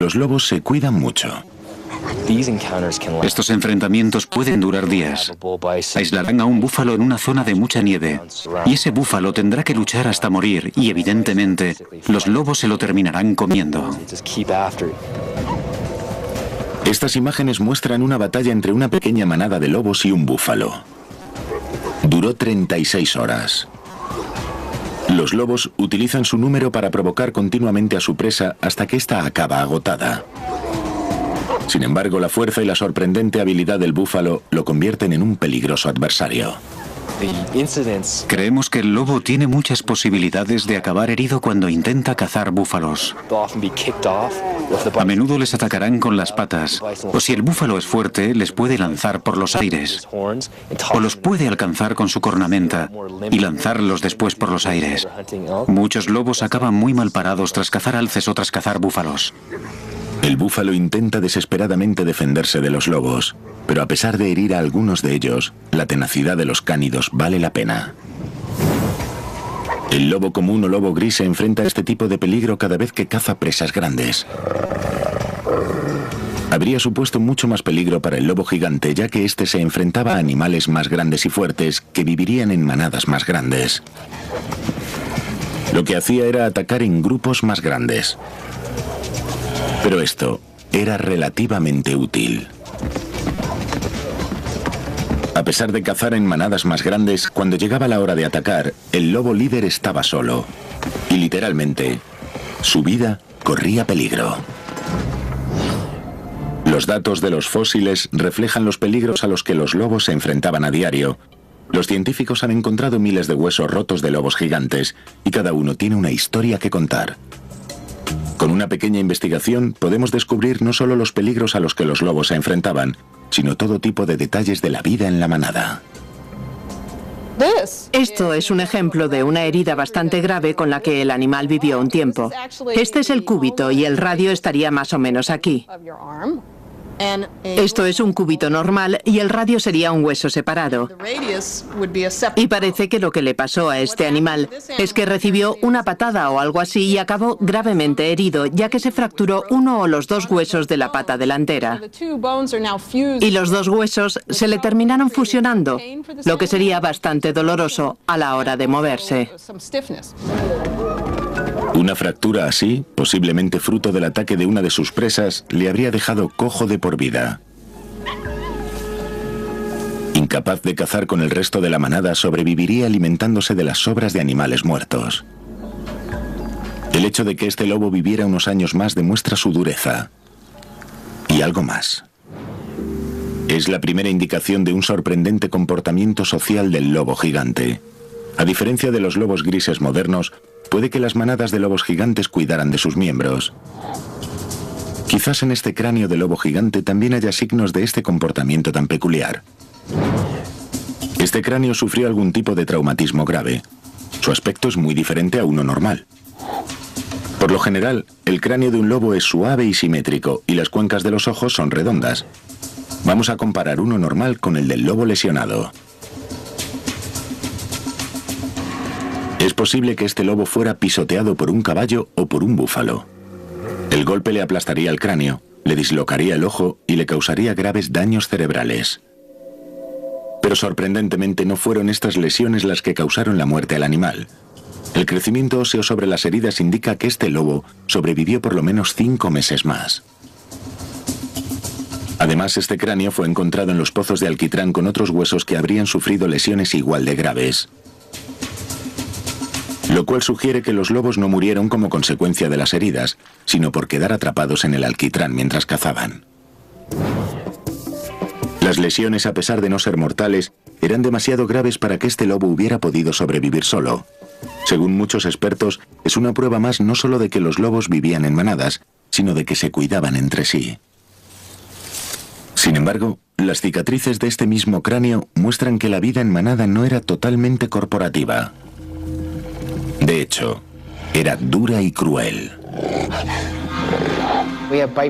Los lobos se cuidan mucho. Estos enfrentamientos pueden durar días. Aislarán a un búfalo en una zona de mucha nieve, y ese búfalo tendrá que luchar hasta morir, y evidentemente, los lobos se lo terminarán comiendo. Estas imágenes muestran una batalla entre una pequeña manada de lobos y un búfalo. Duró 36 horas. Los lobos utilizan su número para provocar continuamente a su presa hasta que ésta acaba agotada. Sin embargo, la fuerza y la sorprendente habilidad del búfalo lo convierten en un peligroso adversario. Creemos que el lobo tiene muchas posibilidades de acabar herido cuando intenta cazar búfalos. A menudo les atacarán con las patas, o si el búfalo es fuerte, les puede lanzar por los aires, o los puede alcanzar con su cornamenta y lanzarlos después por los aires. Muchos lobos acaban muy mal parados tras cazar alces o tras cazar búfalos. El búfalo intenta desesperadamente defenderse de los lobos, pero a pesar de herir a algunos de ellos, la tenacidad de los cánidos vale la pena. El lobo común o lobo gris se enfrenta a este tipo de peligro cada vez que caza presas grandes. Habría supuesto mucho más peligro para el lobo gigante, ya que este se enfrentaba a animales más grandes y fuertes que vivirían en manadas más grandes. Lo que hacía era atacar en grupos más grandes. Pero esto era relativamente útil. A pesar de cazar en manadas más grandes, cuando llegaba la hora de atacar, el lobo líder estaba solo. Y literalmente, su vida corría peligro. Los datos de los fósiles reflejan los peligros a los que los lobos se enfrentaban a diario. Los científicos han encontrado miles de huesos rotos de lobos gigantes, y cada uno tiene una historia que contar. Con una pequeña investigación podemos descubrir no solo los peligros a los que los lobos se enfrentaban, sino todo tipo de detalles de la vida en la manada. Esto es un ejemplo de una herida bastante grave con la que el animal vivió un tiempo. Este es el cúbito y el radio estaría más o menos aquí. Esto es un cúbito normal y el radio sería un hueso separado. Y parece que lo que le pasó a este animal es que recibió una patada o algo así y acabó gravemente herido, ya que se fracturó uno o los dos huesos de la pata delantera. Y los dos huesos se le terminaron fusionando, lo que sería bastante doloroso a la hora de moverse. Una fractura así, posiblemente fruto del ataque de una de sus presas, le habría dejado cojo de por vida. Incapaz de cazar con el resto de la manada, sobreviviría alimentándose de las sobras de animales muertos. El hecho de que este lobo viviera unos años más demuestra su dureza. Y algo más. Es la primera indicación de un sorprendente comportamiento social del lobo gigante. A diferencia de los lobos grises modernos, puede que las manadas de lobos gigantes cuidaran de sus miembros. Quizás en este cráneo de lobo gigante también haya signos de este comportamiento tan peculiar. Este cráneo sufrió algún tipo de traumatismo grave. Su aspecto es muy diferente a uno normal. Por lo general, el cráneo de un lobo es suave y simétrico, y las cuencas de los ojos son redondas. Vamos a comparar uno normal con el del lobo lesionado. Es posible que este lobo fuera pisoteado por un caballo o por un búfalo. El golpe le aplastaría el cráneo, le dislocaría el ojo y le causaría graves daños cerebrales. Pero sorprendentemente no fueron estas lesiones las que causaron la muerte al animal. El crecimiento óseo sobre las heridas indica que este lobo sobrevivió por lo menos 5 meses más. Además, este cráneo fue encontrado en los pozos de alquitrán con otros huesos que habrían sufrido lesiones igual de graves. Lo cual sugiere que los lobos no murieron como consecuencia de las heridas, sino por quedar atrapados en el alquitrán mientras cazaban. Las lesiones, a pesar de no ser mortales, eran demasiado graves para que este lobo hubiera podido sobrevivir solo. Según muchos expertos, es una prueba más no solo de que los lobos vivían en manadas, sino de que se cuidaban entre sí. Sin embargo, las cicatrices de este mismo cráneo muestran que la vida en manada no era totalmente corporativa. De hecho, era dura y cruel.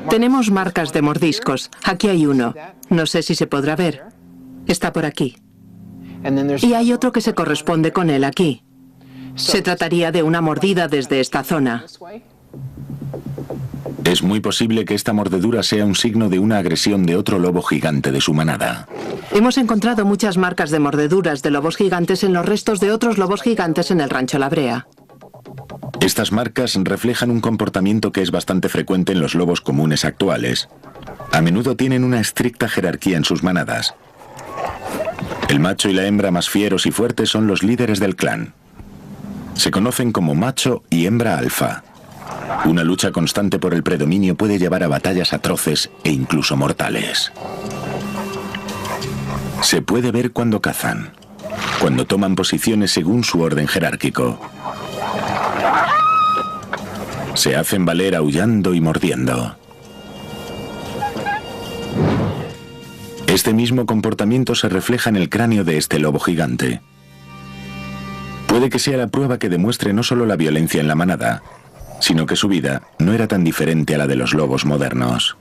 Tenemos marcas de mordiscos. Aquí hay uno. No sé si se podrá ver. Está por aquí. Y hay otro que se corresponde con él aquí. Se trataría de una mordida desde esta zona. Es muy posible que esta mordedura sea un signo de una agresión de otro lobo gigante de su manada. Hemos encontrado muchas marcas de mordeduras de lobos gigantes en los restos de otros lobos gigantes en el rancho La Brea. Estas marcas reflejan un comportamiento que es bastante frecuente en los lobos comunes actuales. A menudo tienen una estricta jerarquía en sus manadas. El macho y la hembra más fieros y fuertes son los líderes del clan. Se conocen como macho y hembra alfa. Una lucha constante por el predominio puede llevar a batallas atroces e incluso mortales. Se puede ver cuando cazan, cuando toman posiciones según su orden jerárquico. Se hacen valer aullando y mordiendo. Este mismo comportamiento se refleja en el cráneo de este lobo gigante. Puede que sea la prueba que demuestre no solo la violencia en la manada, sino que su vida no era tan diferente a la de los lobos modernos.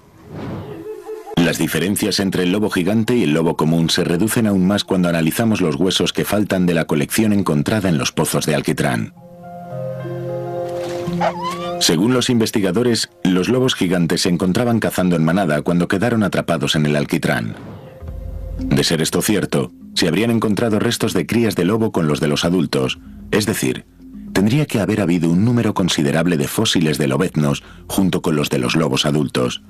Las diferencias entre el lobo gigante y el lobo común se reducen aún más cuando analizamos los huesos que faltan de la colección encontrada en los pozos de alquitrán. Según los investigadores, los lobos gigantes se encontraban cazando en manada cuando quedaron atrapados en el alquitrán. De ser esto cierto, se habrían encontrado restos de crías de lobo con los de los adultos, es decir, tendría que haber habido un número considerable de fósiles de lobeznos junto con los de los lobos adultos.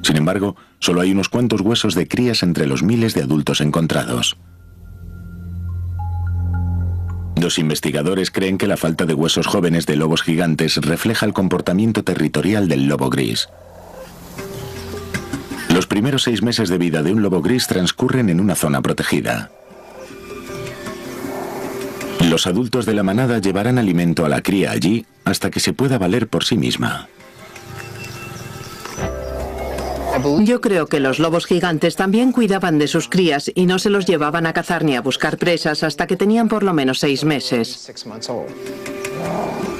Sin embargo, solo hay unos cuantos huesos de crías entre los miles de adultos encontrados. Los investigadores creen que la falta de huesos jóvenes de lobos gigantes refleja el comportamiento territorial del lobo gris. Los primeros 6 meses de vida de un lobo gris transcurren en una zona protegida. Los adultos de la manada llevarán alimento a la cría allí hasta que se pueda valer por sí misma. Yo creo que los lobos gigantes también cuidaban de sus crías y no se los llevaban a cazar ni a buscar presas hasta que tenían por lo menos 6 meses.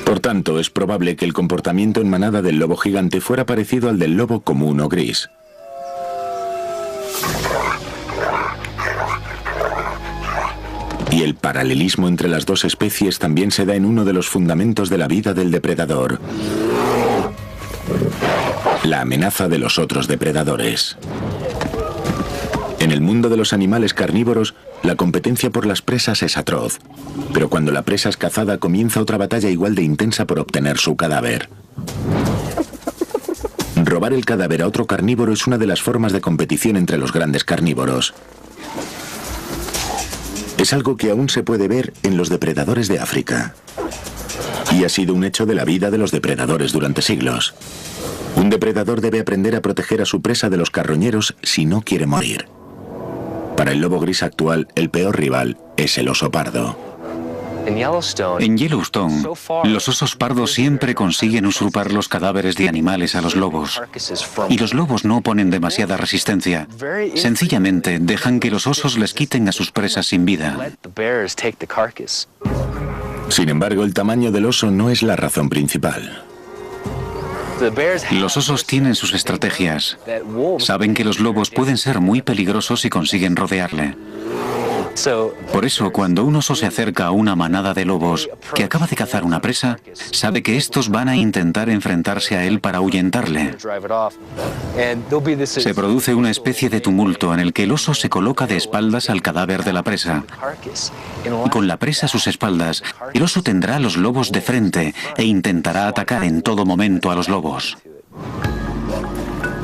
Por tanto, es probable que el comportamiento en manada del lobo gigante fuera parecido al del lobo común o gris. Y el paralelismo entre las dos especies también se da en uno de los fundamentos de la vida del depredador: la amenaza de los otros depredadores. En el mundo de los animales carnívoros, la competencia por las presas es atroz, pero cuando la presa es cazada comienza otra batalla igual de intensa por obtener su cadáver. Robar el cadáver a otro carnívoro es una de las formas de competición entre los grandes carnívoros. Es algo que aún se puede ver en los depredadores de África. Y ha sido un hecho de la vida de los depredadores durante siglos. Un depredador debe aprender a proteger a su presa de los carroñeros si no quiere morir. Para el lobo gris actual, el peor rival es el oso pardo. En Yellowstone, los osos pardos siempre consiguen usurpar los cadáveres de animales a los lobos. Y los lobos no oponen demasiada resistencia. Sencillamente dejan que los osos les quiten a sus presas sin vida. Sin embargo, el tamaño del oso no es la razón principal. Los osos tienen sus estrategias. Saben que los lobos pueden ser muy peligrosos y consiguen rodearle. Por eso, cuando un oso se acerca a una manada de lobos que acaba de cazar una presa, sabe que estos van a intentar enfrentarse a él para ahuyentarle. Se produce una especie de tumulto en el que el oso se coloca de espaldas al cadáver de la presa. Y con la presa a sus espaldas, el oso tendrá a los lobos de frente e intentará atacar en todo momento a los lobos.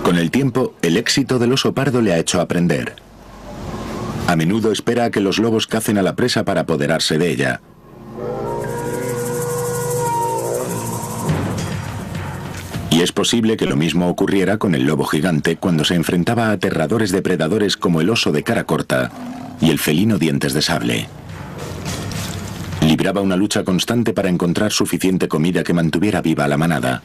Con el tiempo, el éxito del oso pardo le ha hecho aprender. A menudo espera a que los lobos cacen a la presa para apoderarse de ella. Y es posible que lo mismo ocurriera con el lobo gigante cuando se enfrentaba a aterradores depredadores como el oso de cara corta y el felino dientes de sable. Libraba una lucha constante para encontrar suficiente comida que mantuviera viva a la manada.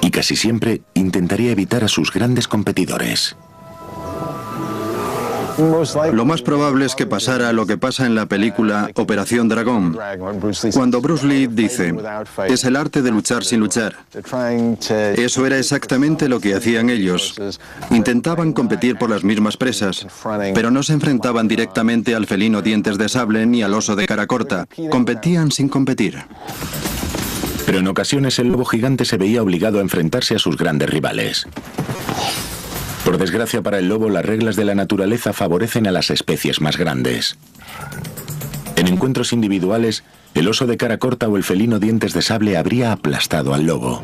Y casi siempre intentaría evitar a sus grandes competidores. Lo más probable es que pasara lo que pasa en la película Operación Dragón, cuando Bruce Lee dice: es el arte de luchar sin luchar. Eso era exactamente lo que hacían ellos. Intentaban competir por las mismas presas, pero no se enfrentaban directamente al felino dientes de sable ni al oso de cara corta. Competían sin competir. Pero en ocasiones el lobo gigante se veía obligado a enfrentarse a sus grandes rivales. Por desgracia para el lobo, las reglas de la naturaleza favorecen a las especies más grandes. En encuentros individuales, el oso de cara corta o el felino dientes de sable habría aplastado al lobo.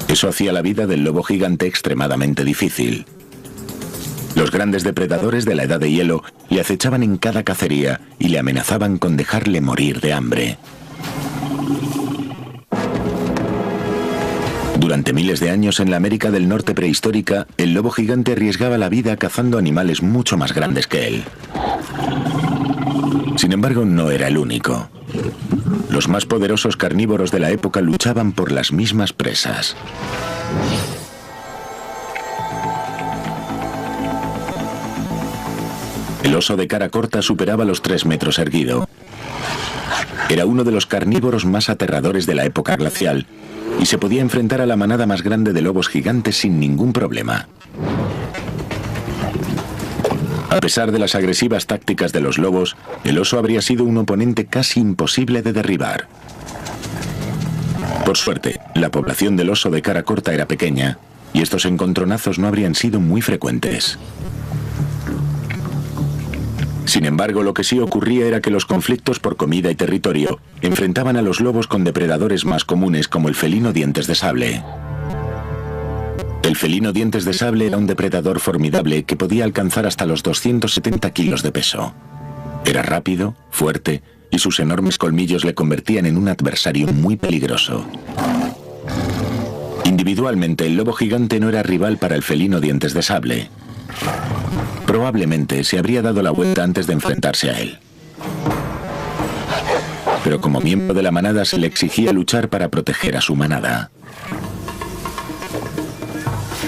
Eso hacía la vida del lobo gigante extremadamente difícil. Los grandes depredadores de la Edad de Hielo le acechaban en cada cacería y le amenazaban con dejarle morir de hambre. Durante miles de años en la América del Norte prehistórica, el lobo gigante arriesgaba la vida cazando animales mucho más grandes que él. Sin embargo, no era el único. Los más poderosos carnívoros de la época luchaban por las mismas presas. El oso de cara corta superaba los 3 metros erguido. Era uno de los carnívoros más aterradores de la época glacial y se podía enfrentar a la manada más grande de lobos gigantes sin ningún problema. A pesar de las agresivas tácticas de los lobos, el oso habría sido un oponente casi imposible de derribar. Por suerte, la población del oso de cara corta era pequeña y estos encontronazos no habrían sido muy frecuentes. Sin embargo, lo que sí ocurría era que los conflictos por comida y territorio enfrentaban a los lobos con depredadores más comunes como el felino dientes de sable. El felino dientes de sable era un depredador formidable que podía alcanzar hasta los 270 kilos de peso. Era rápido, fuerte y sus enormes colmillos le convertían en un adversario muy peligroso. Individualmente, el lobo gigante no era rival para el felino dientes de sable. Probablemente se habría dado la vuelta antes de enfrentarse a él. Pero como miembro de la manada se le exigía luchar para proteger a su manada.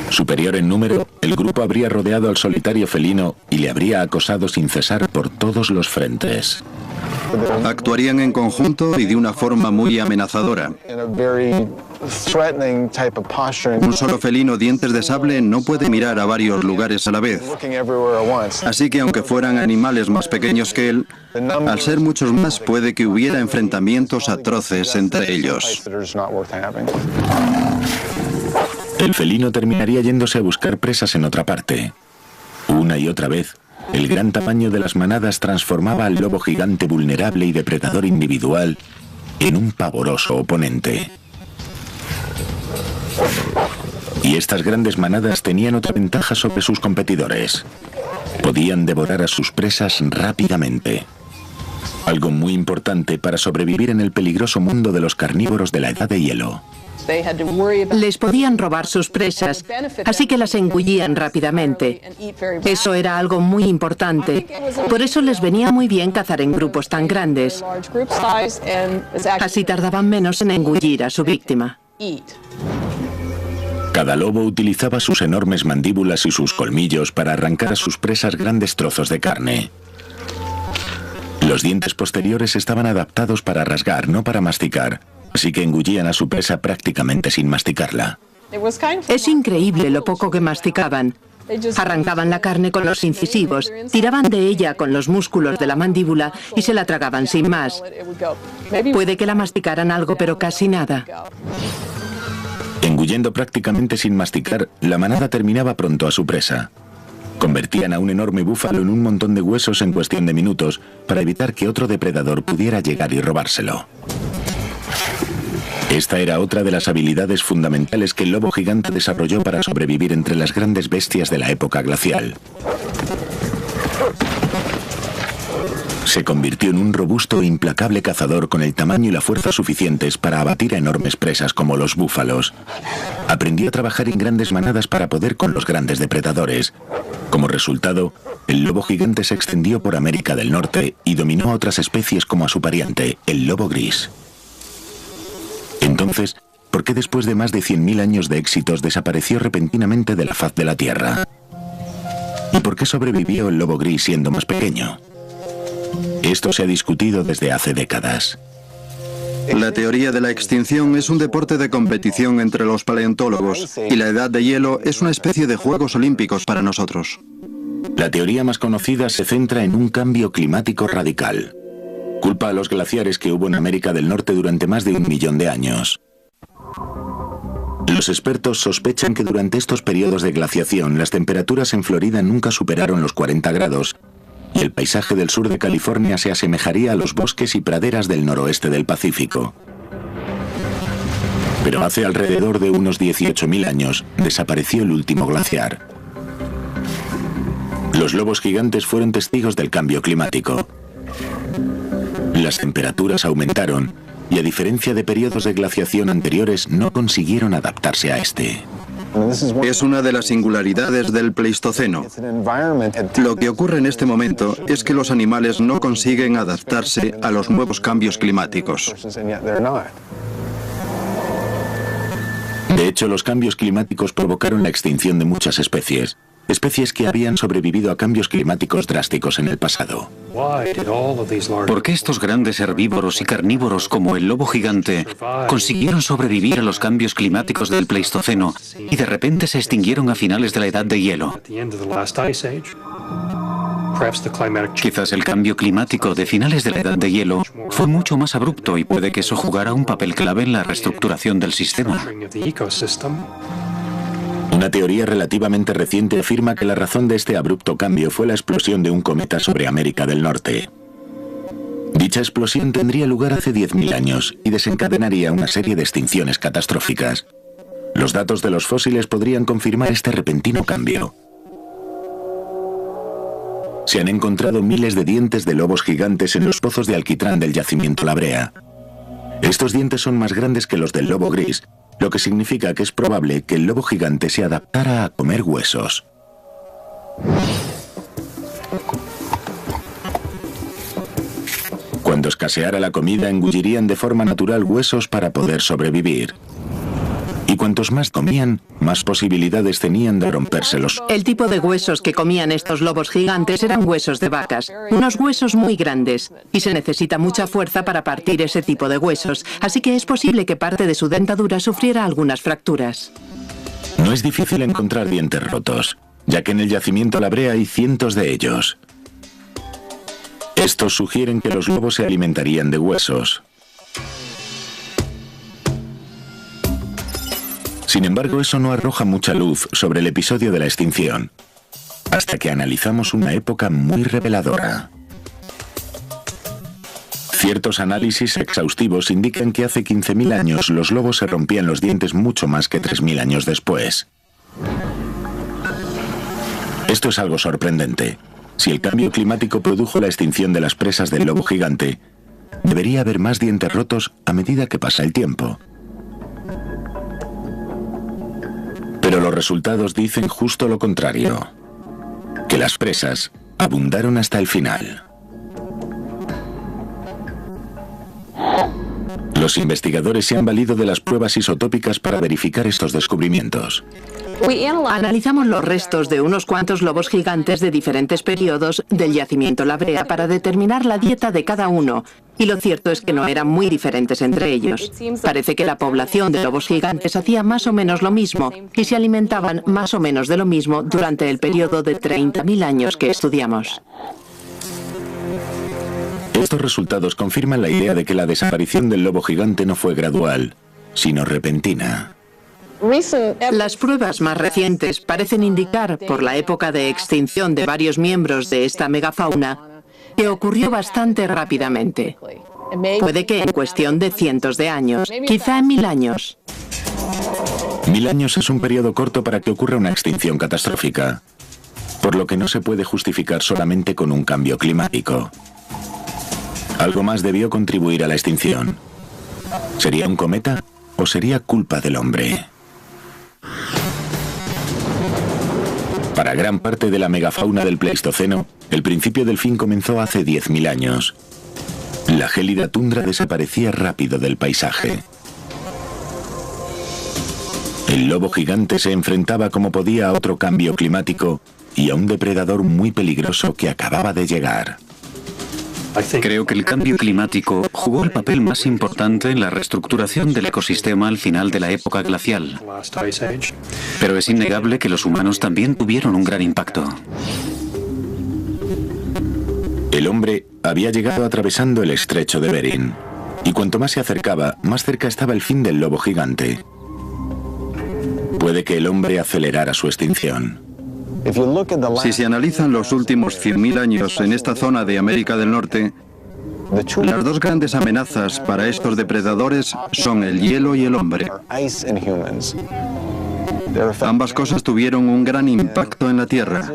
Superior en número, el grupo habría rodeado al solitario felino y le habría acosado sin cesar por todos los frentes. Actuarían en conjunto y de una forma muy amenazadora. Un solo felino dientes de sable no puede mirar a varios lugares a la vez. Así que aunque fueran animales más pequeños que él, al ser muchos más puede que hubiera enfrentamientos atroces entre ellos. El felino terminaría yéndose a buscar presas en otra parte. Una y otra vez, el gran tamaño de las manadas transformaba al lobo gigante vulnerable y depredador individual en un pavoroso oponente. Y estas grandes manadas tenían otra ventaja sobre sus competidores. Podían devorar a sus presas rápidamente. Algo muy importante para sobrevivir en el peligroso mundo de los carnívoros de la Edad de Hielo. Les podían robar sus presas, así que las engullían rápidamente. Eso era algo muy importante. Por eso les venía muy bien cazar en grupos tan grandes. Así tardaban menos en engullir a su víctima. Cada lobo utilizaba sus enormes mandíbulas y sus colmillos para arrancar a sus presas grandes trozos de carne. Los dientes posteriores estaban adaptados para rasgar, no para masticar, así que engullían a su presa prácticamente sin masticarla. Es increíble lo poco que masticaban. Arrancaban la carne con los incisivos, tiraban de ella con los músculos de la mandíbula y se la tragaban sin más. Puede que la masticaran algo, pero casi nada. Engullendo prácticamente sin masticar, la manada terminaba pronto a su presa. Convertían a un enorme búfalo en un montón de huesos en cuestión de minutos para evitar que otro depredador pudiera llegar y robárselo. Esta era otra de las habilidades fundamentales que el lobo gigante desarrolló para sobrevivir entre las grandes bestias de la época glacial. Se convirtió en un robusto e implacable cazador con el tamaño y la fuerza suficientes para abatir a enormes presas como los búfalos. Aprendió a trabajar en grandes manadas para poder con los grandes depredadores. Como resultado, el lobo gigante se extendió por América del Norte y dominó a otras especies como a su pariente, el lobo gris. Entonces, ¿por qué después de más de 100.000 años de éxitos desapareció repentinamente de la faz de la Tierra? ¿Y por qué sobrevivió el lobo gris siendo más pequeño? Esto se ha discutido desde hace décadas. La teoría de la extinción es un deporte de competición entre los paleontólogos y la Edad de Hielo es una especie de Juegos Olímpicos para nosotros. La teoría más conocida se centra en un cambio climático radical. Culpa a los glaciares que hubo en América del Norte durante más de 1 millón de años. Los expertos sospechan que durante estos periodos de glaciación las temperaturas en Florida nunca superaron los 40 grados y el paisaje del sur de California se asemejaría a los bosques y praderas del noroeste del Pacífico. Pero hace alrededor de unos 18.000 años desapareció el último glaciar. Los lobos gigantes fueron testigos del cambio climático. Las temperaturas aumentaron y, a diferencia de periodos de glaciación anteriores, no consiguieron adaptarse a este. Es una de las singularidades del Pleistoceno. Lo que ocurre en este momento es que los animales no consiguen adaptarse a los nuevos cambios climáticos. De hecho, los cambios climáticos provocaron la extinción de muchas especies. Especies que habían sobrevivido a cambios climáticos drásticos en el pasado. ¿Por qué estos grandes herbívoros y carnívoros como el lobo gigante consiguieron sobrevivir a los cambios climáticos del Pleistoceno y de repente se extinguieron a finales de la Edad de Hielo? Quizás el cambio climático de finales de la Edad de Hielo fue mucho más abrupto y puede que eso jugara un papel clave en la reestructuración del sistema. Una teoría relativamente reciente afirma que la razón de este abrupto cambio fue la explosión de un cometa sobre América del Norte. Dicha explosión tendría lugar hace 10.000 años y desencadenaría una serie de extinciones catastróficas. Los datos de los fósiles podrían confirmar este repentino cambio. Se han encontrado miles de dientes de lobos gigantes en los pozos de alquitrán del yacimiento La Brea. Estos dientes son más grandes que los del lobo gris, lo que significa que es probable que el lobo gigante se adaptara a comer huesos. Cuando escaseara la comida, engullirían de forma natural huesos para poder sobrevivir. Y cuantos más comían, más posibilidades tenían de rompérselos. El tipo de huesos que comían estos lobos gigantes eran huesos de vacas, unos huesos muy grandes, y se necesita mucha fuerza para partir ese tipo de huesos, así que es posible que parte de su dentadura sufriera algunas fracturas. No es difícil encontrar dientes rotos, ya que en el yacimiento La Brea hay cientos de ellos. Estos sugieren que los lobos se alimentarían de huesos. Sin embargo, eso no arroja mucha luz sobre el episodio de la extinción, hasta que analizamos una época muy reveladora. Ciertos análisis exhaustivos indican que hace 15.000 años los lobos se rompían los dientes mucho más que 3.000 años después. Esto es algo sorprendente. Si el cambio climático produjo la extinción de las presas del lobo gigante, debería haber más dientes rotos a medida que pasa el tiempo. Pero los resultados dicen justo lo contrario, que las presas abundaron hasta el final. Los investigadores se han valido de las pruebas isotópicas para verificar estos descubrimientos. Analizamos los restos de unos cuantos lobos gigantes de diferentes periodos del yacimiento La Brea para determinar la dieta de cada uno, y lo cierto es que no eran muy diferentes entre ellos. Parece que la población de lobos gigantes hacía más o menos lo mismo y se alimentaban más o menos de lo mismo durante el periodo de 30.000 años que estudiamos. Estos resultados confirman la idea de que la desaparición del lobo gigante no fue gradual, sino repentina. Las pruebas más recientes parecen indicar, por la época de extinción de varios miembros de esta megafauna, que ocurrió bastante rápidamente. Puede que en cuestión de cientos de años, quizá en 1000 años. 1000 años es un periodo corto para que ocurra una extinción catastrófica, por lo que no se puede justificar solamente con un cambio climático. Algo más debió contribuir a la extinción. ¿Sería un cometa o sería culpa del hombre? Para gran parte de la megafauna del Pleistoceno, el principio del fin comenzó hace 10.000 años. La gélida tundra desaparecía rápido del paisaje. El lobo gigante se enfrentaba como podía a otro cambio climático y a un depredador muy peligroso que acababa de llegar. Creo que el cambio climático jugó el papel más importante en la reestructuración del ecosistema al final de la época glacial. Pero es innegable que los humanos también tuvieron un gran impacto. El hombre había llegado atravesando el estrecho de Bering, y cuanto más se acercaba, más cerca estaba el fin del lobo gigante. Puede que el hombre acelerara su extinción. Si se analizan los últimos 100.000 años en esta zona de América del Norte, las dos grandes amenazas para estos depredadores son el hielo y el hombre. Ambas cosas tuvieron un gran impacto en la Tierra.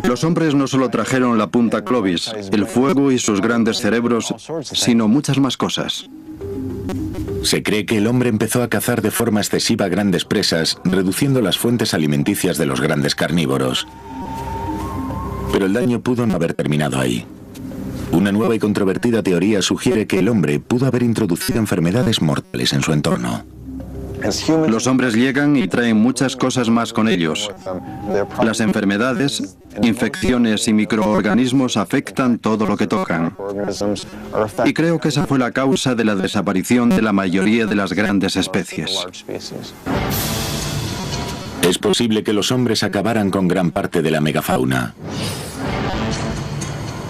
Los hombres no solo trajeron la punta Clovis, el fuego y sus grandes cerebros, sino muchas más cosas. Se cree que el hombre empezó a cazar de forma excesiva grandes presas, reduciendo las fuentes alimenticias de los grandes carnívoros. Pero el daño pudo no haber terminado ahí. Una nueva y controvertida teoría sugiere que el hombre pudo haber introducido enfermedades mortales en su entorno. Los hombres llegan y traen muchas cosas más con ellos. Las enfermedades, infecciones y microorganismos afectan todo lo que tocan. Y creo que esa fue la causa de la desaparición de la mayoría de las grandes especies. Es posible que los hombres acabaran con gran parte de la megafauna.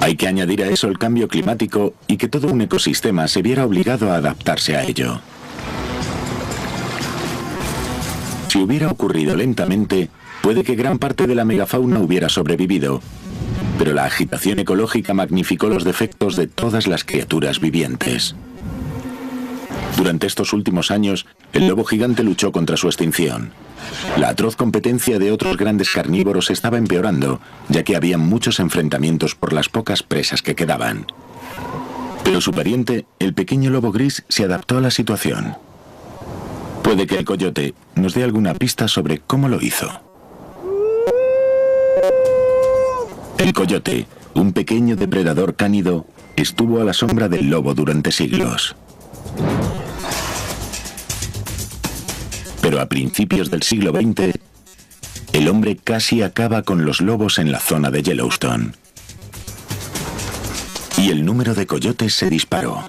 Hay que añadir a eso el cambio climático y que todo un ecosistema se viera obligado a adaptarse a ello. Si hubiera ocurrido lentamente, puede que gran parte de la megafauna hubiera sobrevivido, pero la agitación ecológica magnificó los defectos de todas las criaturas vivientes. Durante estos últimos años, el lobo gigante luchó contra su extinción. La atroz competencia de otros grandes carnívoros estaba empeorando, ya que había muchos enfrentamientos por las pocas presas que quedaban. Pero su pariente, el pequeño lobo gris, se adaptó a la situación. Puede que el coyote nos dé alguna pista sobre cómo lo hizo. El coyote, un pequeño depredador cánido, estuvo a la sombra del lobo durante siglos. Pero a principios del siglo XX, el hombre casi acaba con los lobos en la zona de Yellowstone. Y el número de coyotes se disparó.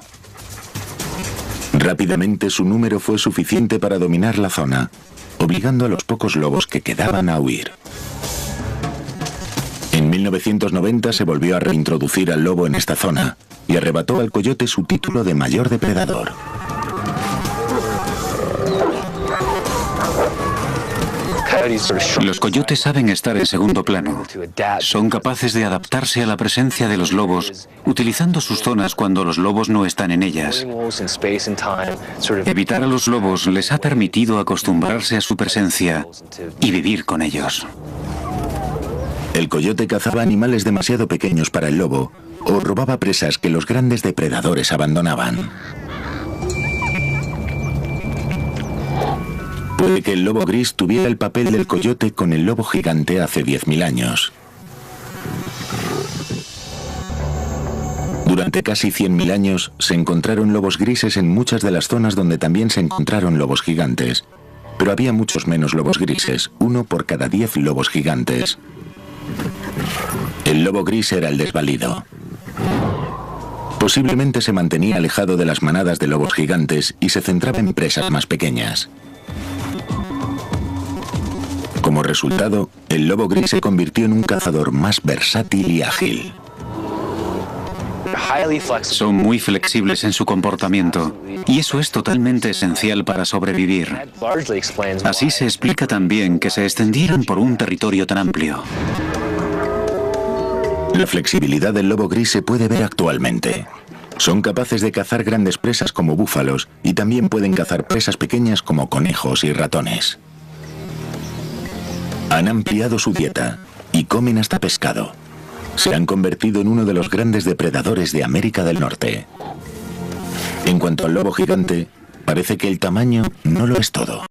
Rápidamente su número fue suficiente para dominar la zona, obligando a los pocos lobos que quedaban a huir. En 1990 se volvió a reintroducir al lobo en esta zona y arrebató al coyote su título de mayor depredador. Los coyotes saben estar en segundo plano. Son capaces de adaptarse a la presencia de los lobos, utilizando sus zonas cuando los lobos no están en ellas. Evitar a los lobos les ha permitido acostumbrarse a su presencia y vivir con ellos. El coyote cazaba animales demasiado pequeños para el lobo o robaba presas que los grandes depredadores abandonaban. Puede que el lobo gris tuviera el papel del coyote con el lobo gigante hace 10.000 años. Durante casi 100.000 años se encontraron lobos grises en muchas de las zonas donde también se encontraron lobos gigantes. Pero había muchos menos lobos grises, 1 por cada 10 lobos gigantes. El lobo gris era el desvalido. Posiblemente se mantenía alejado de las manadas de lobos gigantes y se centraba en presas más pequeñas. Como resultado, el lobo gris se convirtió en un cazador más versátil y ágil. Son muy flexibles en su comportamiento, y eso es totalmente esencial para sobrevivir. Así se explica también que se extendieran por un territorio tan amplio. La flexibilidad del lobo gris se puede ver actualmente. Son capaces de cazar grandes presas como búfalos y también pueden cazar presas pequeñas como conejos y ratones. Han ampliado su dieta y comen hasta pescado. Se han convertido en uno de los grandes depredadores de América del Norte. En cuanto al lobo gigante, parece que el tamaño no lo es todo.